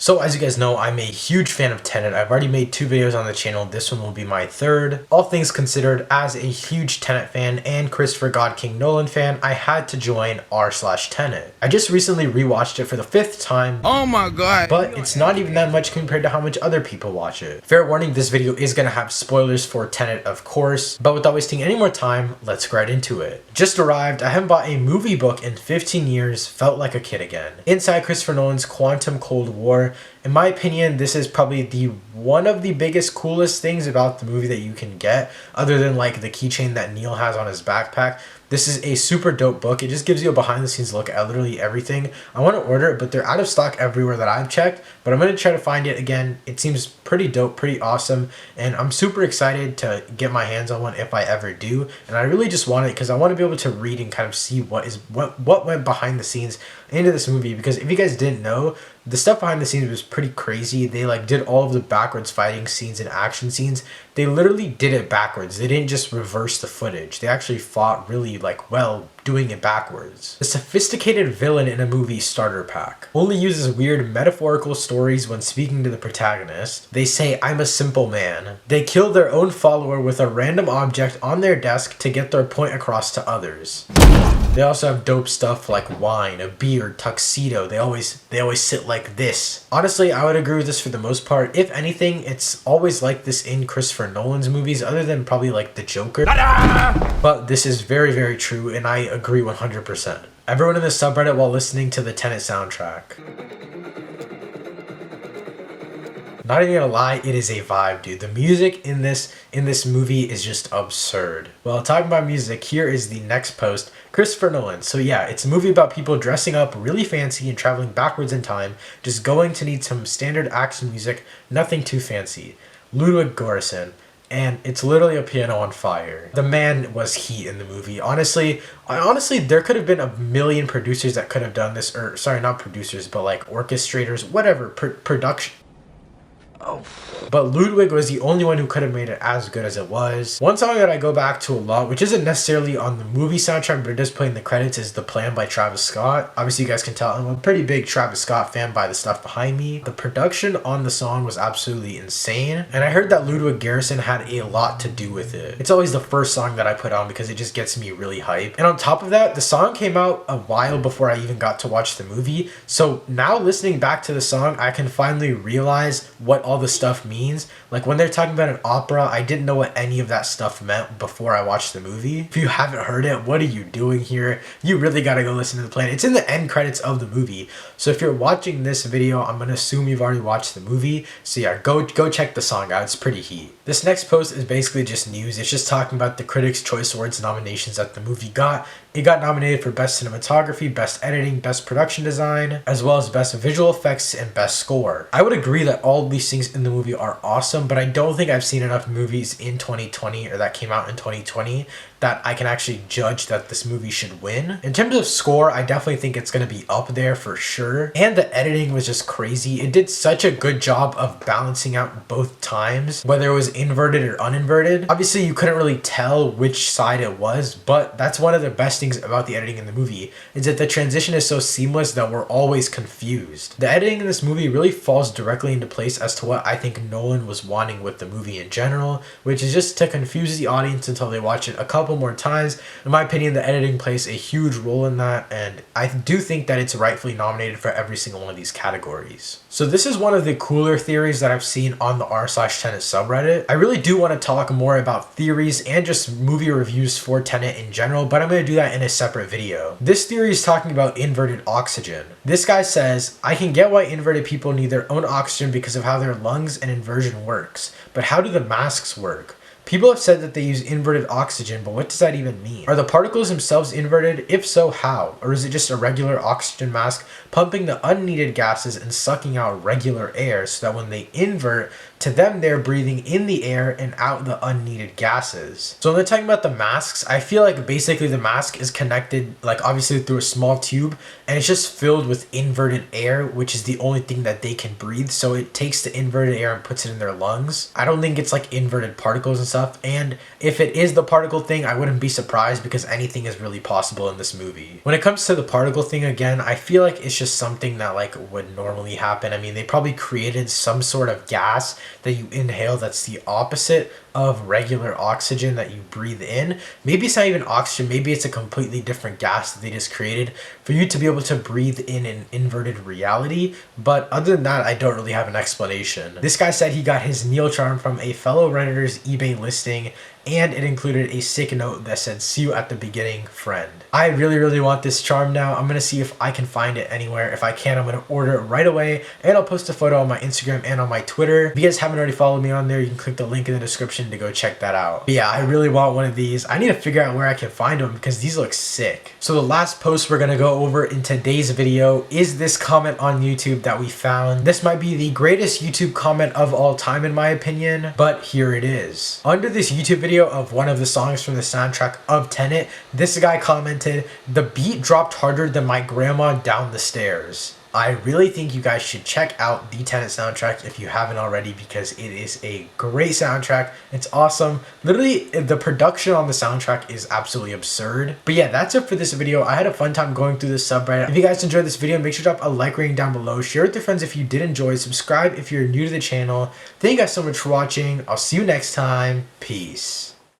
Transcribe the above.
So as you guys know, I'm a huge fan of Tenet. I've already made 2 videos on the channel. This one will be my 3rd. All things considered, as a huge Tenet fan and Christopher God King Nolan fan, I had to join r/Tenet. I just recently rewatched it for the 5th time. Oh my god. But it's not even that much compared to how much other people watch it. Fair warning, this video is gonna have spoilers for Tenet, of course. But without wasting any more time, let's get right into it. Just arrived, I haven't bought a movie book in 15 years, felt like a kid again. Inside Christopher Nolan's Quantum Cold War. In my opinion, this is probably one of the biggest, coolest things about the movie that you can get, other than like the keychain that Neil has on his backpack. This is a super dope book. It just gives you a behind the scenes look at literally everything. I want to order it, but they're out of stock everywhere that I've checked, but I'm going to try to find it again. It seems pretty dope, pretty awesome, and I'm super excited to get my hands on one if I ever do. And I really just want it because I want to be able to read and kind of see what went behind the scenes into this movie, because if you guys didn't know, the stuff behind the scenes was pretty crazy. They like did all of the backwards fighting scenes and action scenes. They literally did it backwards. They didn't just reverse the footage. They actually fought really well doing it backwards. The sophisticated villain in a movie starter pack only uses weird metaphorical stories when speaking to the protagonist. They say, "I'm a simple man." They kill their own follower with a random object on their desk to get their point across to others. They also have dope stuff like wine, a beard, tuxedo. They always sit like this. Honestly, I would agree with this for the most part. If anything, it's always like this in Christopher Nolan's movies, other than probably like the Joker. But this is very, very true, and I agree 100%. Everyone in the subreddit while listening to the Tenet soundtrack. Not even gonna lie, it is a vibe, dude. The music in this movie is just absurd. Well, talking about music, here is the next post. Christopher Nolan. So yeah, it's a movie about people dressing up really fancy and traveling backwards in time, just going to need some standard action music, nothing too fancy. Ludwig Göransson. And it's literally a piano on fire. The man was heat in the movie. Honestly, there could have been a million producers that could have done this, or sorry, not producers, but like orchestrators, whatever, production. Oh. But Ludwig was the only one who could have made it as good as it was. One song that I go back to a lot, which isn't necessarily on the movie soundtrack, but it does play in the credits, is The Plan by Travis Scott. Obviously, you guys can tell I'm a pretty big Travis Scott fan by the stuff behind me. The production on the song was absolutely insane, and I heard that Ludwig Göransson had a lot to do with it. It's always the first song that I put on because it just gets me really hyped. And on top of that, the song came out a while before I even got to watch the movie, so now listening back to the song, I can finally realize what all the stuff means. Like when they're talking about an opera, I didn't know what any of that stuff meant before I watched the movie. If you haven't heard it, what are you doing here? You really gotta go listen to The Plan. It's in the end credits of the movie. So if you're watching this video, I'm gonna assume you've already watched the movie. So yeah, go check the song out. It's pretty heat. This next post is basically just news. It's just talking about the Critics' Choice Awards nominations that the movie got. It got nominated for Best Cinematography, Best Editing, Best Production Design, as well as Best Visual Effects and Best Score. I would agree that all of these things in the movie are awesome, but I don't think I've seen enough movies in 2020 or that came out in 2020 that I can actually judge that this movie should win. In terms of score, I definitely think it's going to be up there for sure. And the editing was just crazy. It did such a good job of balancing out both times, whether it was inverted or uninverted. Obviously, you couldn't really tell which side it was, but that's one of the best things about the editing in the movie, is that the transition is so seamless that we're always confused. The editing in this movie really falls directly into place as to what I think Nolan was wanting with the movie in general, which is just to confuse the audience until they watch it a couple more times. In my opinion, the editing plays a huge role in that, and I do think that it's rightfully nominated for every single one of these categories. So this is one of the cooler theories that I've seen on the r/Tenet subreddit. I really do want to talk more about theories and just movie reviews for Tenet in general, but I'm going to do that in a separate video. This theory is talking about inverted oxygen. This guy says, "I can get why inverted people need their own oxygen because of how their lungs and inversion works, but how do the masks work? People have said that they use inverted oxygen, but what does that even mean? Are the particles themselves inverted? If so, how? Or is it just a regular oxygen mask pumping the unneeded gases and sucking out regular air so that when they invert, to them they're breathing in the air and out the unneeded gases?" So when they're talking about the masks, I feel like basically the mask is connected, like obviously through a small tube, and it's just filled with inverted air, which is the only thing that they can breathe. So it takes the inverted air and puts it in their lungs. I don't think it's like inverted particles and stuff. stuff, and if it is the particle thing, I wouldn't be surprised because anything is really possible in this movie. When it comes to the particle thing, again, I feel like it's just something that like would normally happen. I mean, they probably created some sort of gas that you inhale that's the opposite of regular oxygen that you breathe in. Maybe it's not even oxygen, maybe it's a completely different gas that they just created for you to be able to breathe in an inverted reality. But other than that, I don't really have an explanation. This guy said he got his Neil charm from a fellow Redditor's eBay listing, and it included a sick note that said, "See you at the beginning, friend." I really want this charm now. I'm gonna see if I can find it anywhere. If I can, I'm gonna order it right away, and I'll post a photo on my Instagram and on my Twitter. If you guys haven't already followed me on there, you can click the link in the description to go check that out. But yeah, I really want one of these. I need to figure out where I can find them because these look sick. So the last post we're gonna go over in today's video is this comment on YouTube that we found. This might be the greatest YouTube comment of all time in my opinion, but here it is. Under this YouTube video of one of the songs from the soundtrack of Tenet, this guy commented, "The beat dropped harder than my grandma down the stairs." I really think you guys should check out the Tenet soundtrack if you haven't already because it is a great soundtrack. It's awesome. Literally, the production on the soundtrack is absolutely absurd. But yeah, that's it for this video. I had a fun time going through this subreddit. If you guys enjoyed this video, make sure to drop a like rating down below. Share it with your friends if you did enjoy. Subscribe if you're new to the channel. Thank you guys so much for watching. I'll see you next time. Peace.